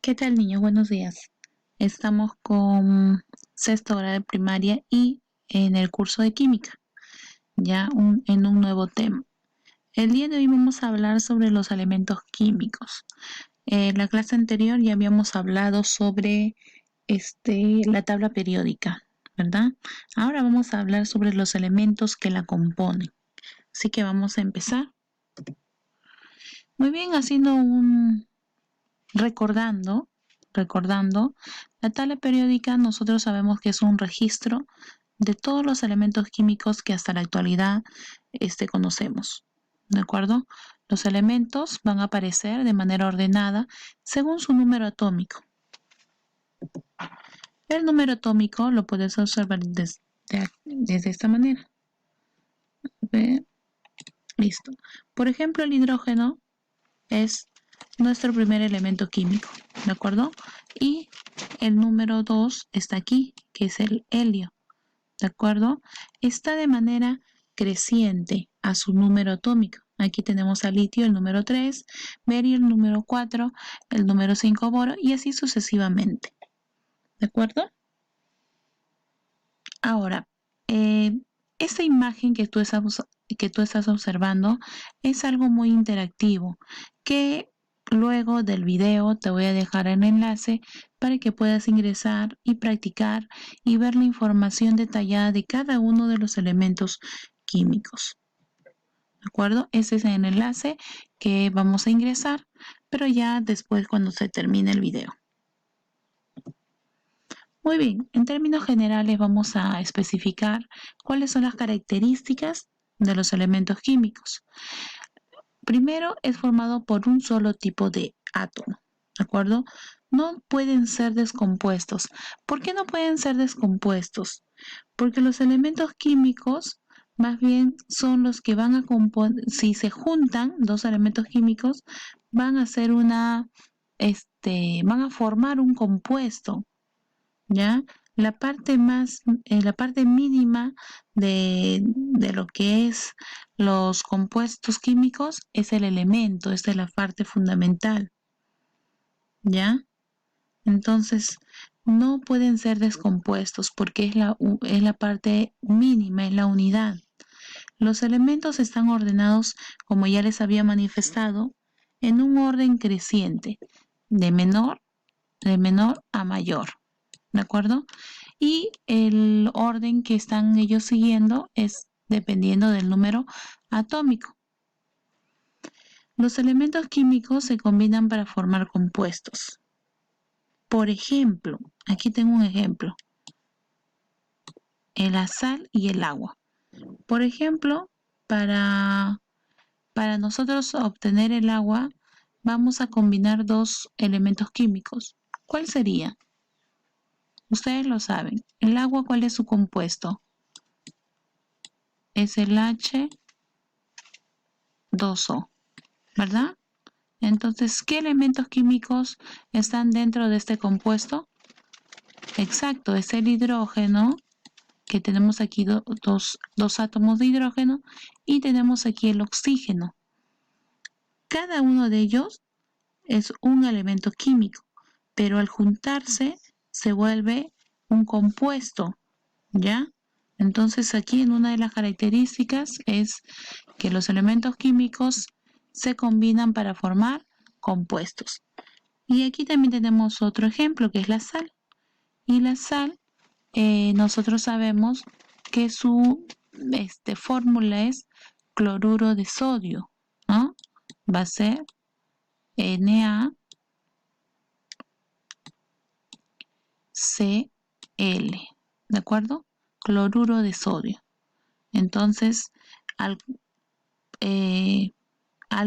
¿Qué tal, niños? Buenos días. Estamos con sexto grado de primaria y en el curso de química, en un nuevo tema. El día de hoy vamos a hablar sobre los elementos químicos. En la clase anterior ya habíamos hablado sobre la tabla periódica, ¿verdad? Ahora vamos a hablar sobre los elementos que la componen. Así que vamos a empezar. Muy bien, haciendo un recordando, la tabla periódica nosotros sabemos que es un registro de todos los elementos químicos que hasta la actualidad conocemos, ¿de acuerdo? Los elementos van a aparecer de manera ordenada según su número atómico. El número atómico lo puedes observar desde esta manera. ¿Ve? Listo. Por ejemplo, el hidrógeno es nuestro primer elemento químico, ¿de acuerdo? Y el número 2 está aquí, que es el helio, ¿de acuerdo? Está de manera creciente a su número atómico. Aquí tenemos al litio, el número 3, berio, el número 4, el número 5, boro, y así sucesivamente, ¿de acuerdo? Ahora, esta imagen que tú estás observando es algo muy interactivo, que luego del video te voy a dejar el enlace para que puedas ingresar y practicar y ver la información detallada de cada uno de los elementos químicos. ¿De acuerdo? Ese es el enlace que vamos a ingresar, pero ya después cuando se termine el video. Muy bien, en términos generales vamos a especificar cuáles son las características de los elementos químicos. Primero, es formado por un solo tipo de átomo, ¿de acuerdo? No pueden ser descompuestos. ¿Por qué no pueden ser descompuestos? Porque los elementos químicos más bien son los que van a componer, si se juntan dos elementos químicos, van a hacer van a formar un compuesto, ¿ya? La parte mínima de lo que es los compuestos químicos es el elemento, esta es la parte fundamental, ¿ya? Entonces, no pueden ser descompuestos porque es la parte mínima, es la unidad. Los elementos están ordenados, como ya les había manifestado, en un orden creciente, de menor a mayor. ¿De acuerdo? Y el orden que están ellos siguiendo es dependiendo del número atómico. Los elementos químicos se combinan para formar compuestos. Por ejemplo, aquí tengo un ejemplo. La sal y el agua. Por ejemplo, para nosotros obtener el agua, vamos a combinar dos elementos químicos. ¿Cuál sería? Ustedes lo saben. ¿El agua cuál es su compuesto? Es el H2O, ¿verdad? Entonces, ¿qué elementos químicos están dentro de este compuesto? Exacto, es el hidrógeno, que tenemos aquí dos átomos de hidrógeno, y tenemos aquí el oxígeno. Cada uno de ellos es un elemento químico, pero al juntarse se vuelve un compuesto, ¿ya? Entonces aquí en una de las características es que los elementos químicos se combinan para formar compuestos. Y aquí también tenemos otro ejemplo que es la sal. Y la sal, nosotros sabemos que su fórmula es cloruro de sodio, ¿no? Va a ser NaCl, ¿de acuerdo? Cloruro de sodio. Entonces, al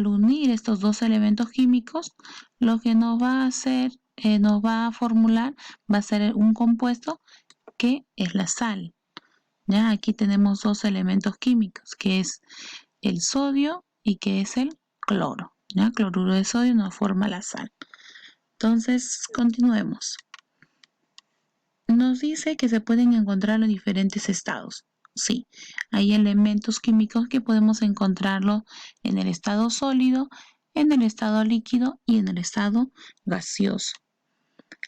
unir estos dos elementos químicos, lo que nos va a hacer, nos va a formular, va a ser un compuesto que es la sal. Ya aquí tenemos dos elementos químicos, que es el sodio y que es el cloro. ¿Ya? Cloruro de sodio nos forma la sal. Entonces, continuemos. Nos dice que se pueden encontrar en diferentes estados. Sí, hay elementos químicos que podemos encontrarlo en el estado sólido, en el estado líquido y en el estado gaseoso.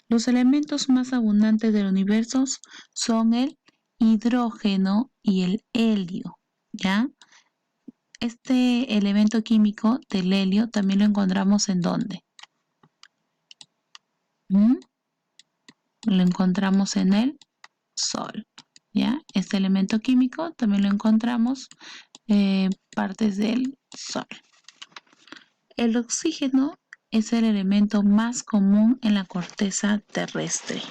Los elementos más abundantes del universo son el hidrógeno y el helio, ¿ya? Este elemento químico del helio también lo encontramos ¿en dónde? Lo encontramos en el Sol, ¿ya? Este elemento químico también lo encontramos partes del Sol. El oxígeno es el elemento más común en la corteza terrestre.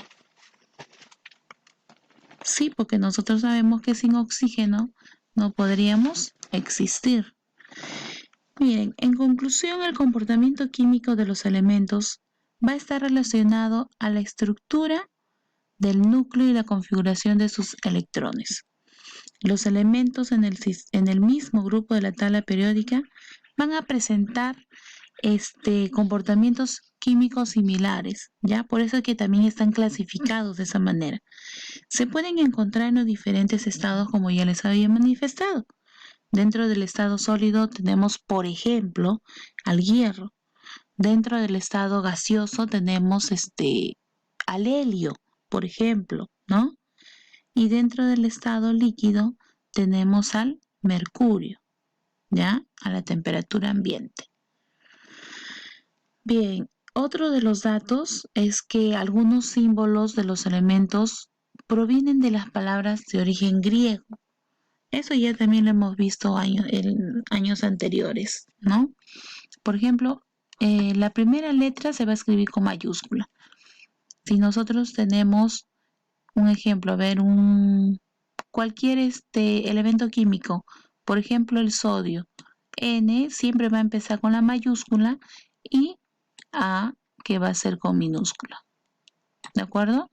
Sí, porque nosotros sabemos que sin oxígeno no podríamos existir. Miren, en conclusión, el comportamiento químico de los elementos va a estar relacionado a la estructura del núcleo y la configuración de sus electrones. Los elementos en el mismo grupo de la tabla periódica van a presentar comportamientos químicos similares, ¿ya? Por eso es que también están clasificados de esa manera. Se pueden encontrar en los diferentes estados, como ya les había manifestado. Dentro del estado sólido tenemos, por ejemplo, al hierro. Dentro del estado gaseoso tenemos al helio, por ejemplo, ¿no? Y dentro del estado líquido tenemos al mercurio, ¿ya? A la temperatura ambiente. Bien, otro de los datos es que algunos símbolos de los elementos provienen de las palabras de origen griego. Eso ya también lo hemos visto en años anteriores, ¿no? Por ejemplo, la primera letra se va a escribir con mayúscula. Si nosotros tenemos un ejemplo, a ver, cualquier elemento químico, por ejemplo el sodio, N siempre va a empezar con la mayúscula y A que va a ser con minúscula, ¿de acuerdo?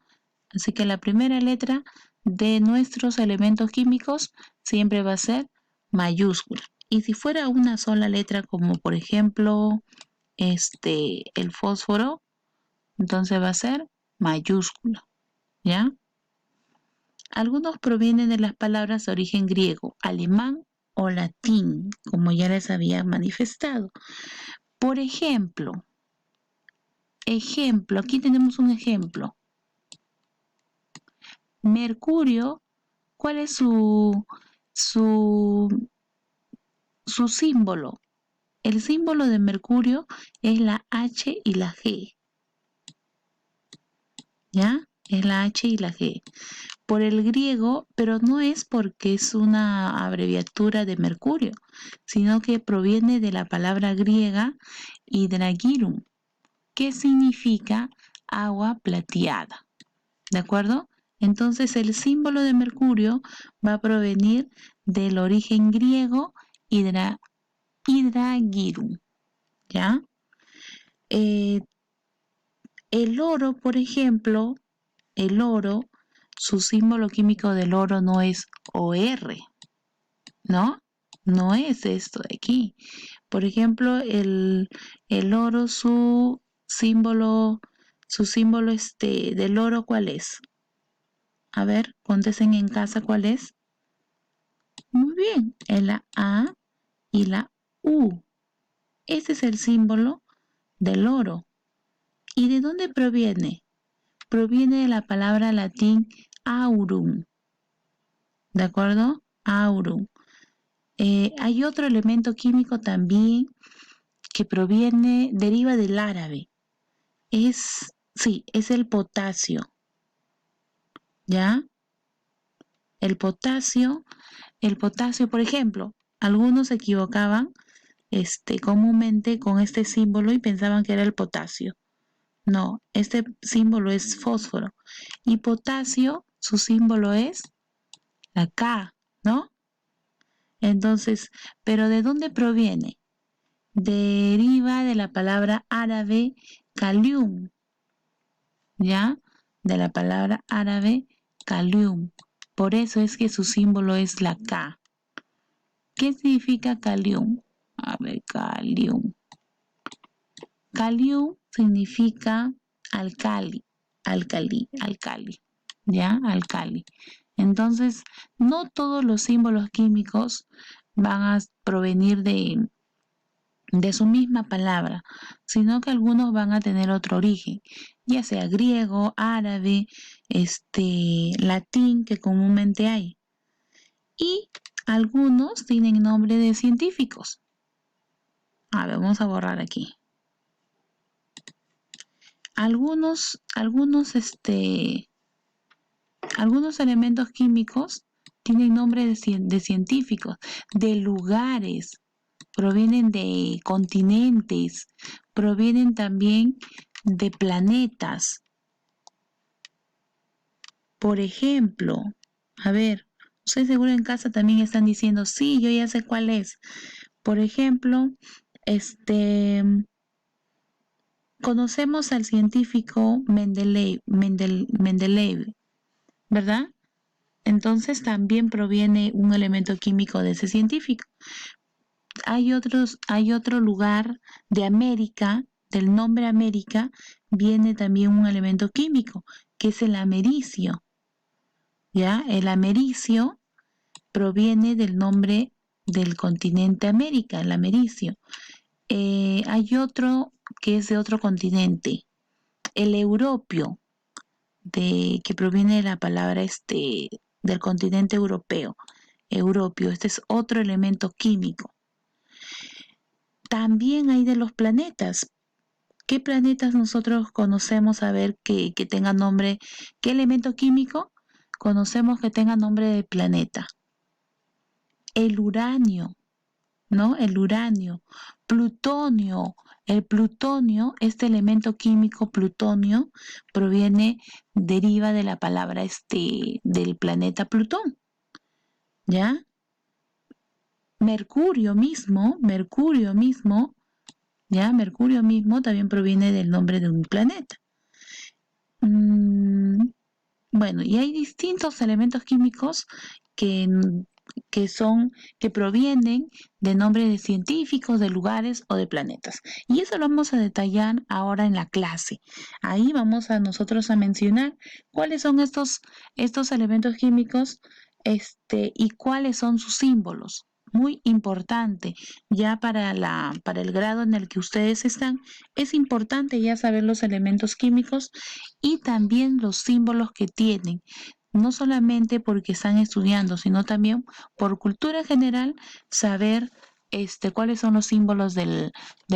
Así que la primera letra de nuestros elementos químicos siempre va a ser mayúscula. Y si fuera una sola letra, como por ejemplo el fósforo, entonces va a ser mayúscula, ¿ya? Algunos provienen de las palabras de origen griego, alemán o latín, como ya les había manifestado. Por ejemplo, aquí tenemos un ejemplo. Mercurio, ¿cuál es su símbolo? El símbolo de Mercurio es la H y la G. ¿Ya? Es la H y la G. Por el griego, pero no es porque es una abreviatura de Mercurio, sino que proviene de la palabra griega hydragirum, que significa agua plateada. ¿De acuerdo? Entonces el símbolo de Mercurio va a provenir del origen griego hydragirum. ¿Ya? El oro, por ejemplo, el oro, su símbolo químico del oro no es OR, ¿no? No es esto de aquí. Por ejemplo, el oro, su símbolo del oro, ¿cuál es? A ver, contesten en casa cuál es. Muy bien, es la A y la U. Ese es el símbolo del oro. ¿Y de dónde proviene? Proviene de la palabra latín aurum. ¿De acuerdo? Aurum. Hay otro elemento químico también que deriva del árabe. Es el potasio. ¿Ya? El potasio, por ejemplo, algunos se equivocaban comúnmente con este símbolo y pensaban que era el potasio. No, este símbolo es fósforo. Y potasio, su símbolo es la K, ¿no? Entonces, ¿pero de dónde proviene? Deriva de la palabra árabe kalium, ¿ya? De la palabra árabe kalium. Por eso es que su símbolo es la K. ¿Qué significa kalium? A ver, kalium. Kalium significa alcali, ¿ya? Alcali. Entonces, no todos los símbolos químicos van a provenir de de su misma palabra, sino que algunos van a tener otro origen, ya sea griego, árabe, latín, que comúnmente hay. Y algunos tienen nombre de científicos. A ver, vamos a borrar aquí. Algunos elementos químicos tienen nombre de científicos, de lugares, provienen de continentes, provienen también de planetas. Por ejemplo, a ver, ustedes seguro en casa también están diciendo, sí, yo ya sé cuál es. Por ejemplo, conocemos al científico Mendeleev, ¿verdad? Entonces también proviene un elemento químico de ese científico. Hay otro lugar de América, del nombre América, viene también un elemento químico, que es el americio. ¿Ya? El americio proviene del nombre del continente América, el americio. Hay otro que es de otro continente, el europio, que proviene de la palabra del continente europeo, europio. Este es otro elemento químico. También hay de los planetas. ¿Qué planetas nosotros conocemos a ver que tenga nombre? ¿Qué elemento químico conocemos que tenga nombre de planeta? El uranio, ¿no? El uranio. Plutonio. El plutonio, este elemento químico plutonio, deriva de la palabra del planeta Plutón. ¿Ya? Mercurio mismo, ¿ya? Mercurio mismo también proviene del nombre de un planeta. Bueno, y hay distintos elementos químicos que provienen de nombres de científicos, de lugares o de planetas. Y eso lo vamos a detallar ahora en la clase. Ahí vamos a nosotros a mencionar cuáles son estos elementos químicos, y cuáles son sus símbolos. Muy importante, ya para el grado en el que ustedes están, es importante ya saber los elementos químicos y también los símbolos que tienen, no solamente porque están estudiando, sino también por cultura general, saber cuáles son los símbolos del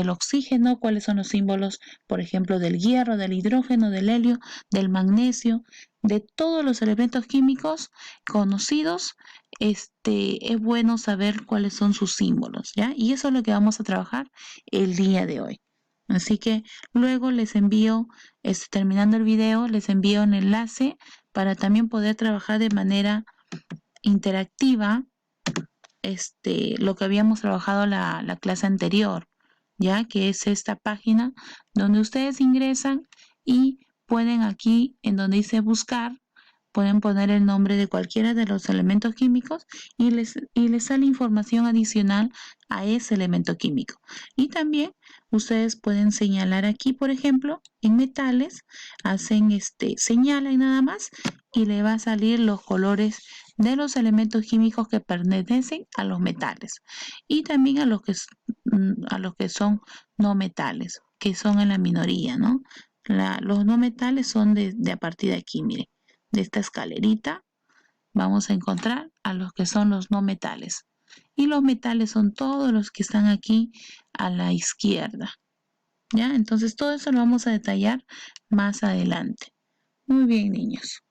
oxígeno, cuáles son los símbolos, por ejemplo, del hierro, del hidrógeno, del helio, del magnesio, de todos los elementos químicos conocidos. Es bueno saber cuáles son sus símbolos, ¿ya? Y eso es lo que vamos a trabajar el día de hoy. Así que luego les envío, terminando el video, les envío un enlace para también poder trabajar de manera interactiva lo que habíamos trabajado la clase anterior, ya que es esta página donde ustedes ingresan y pueden aquí, en donde dice buscar, pueden poner el nombre de cualquiera de los elementos químicos y les sale información adicional a ese elemento químico. Y también ustedes pueden señalar aquí, por ejemplo, en metales, hacen señalan nada más y le va a salir los colores de los elementos químicos que pertenecen a los metales y también a los que son no metales, que son en la minoría, ¿no? Los no metales son de a partir de aquí, miren, de esta escalerita vamos a encontrar a los que son los no metales. Y los metales son todos los que están aquí a la izquierda. ¿Ya? Entonces todo eso lo vamos a detallar más adelante. Muy bien, niños.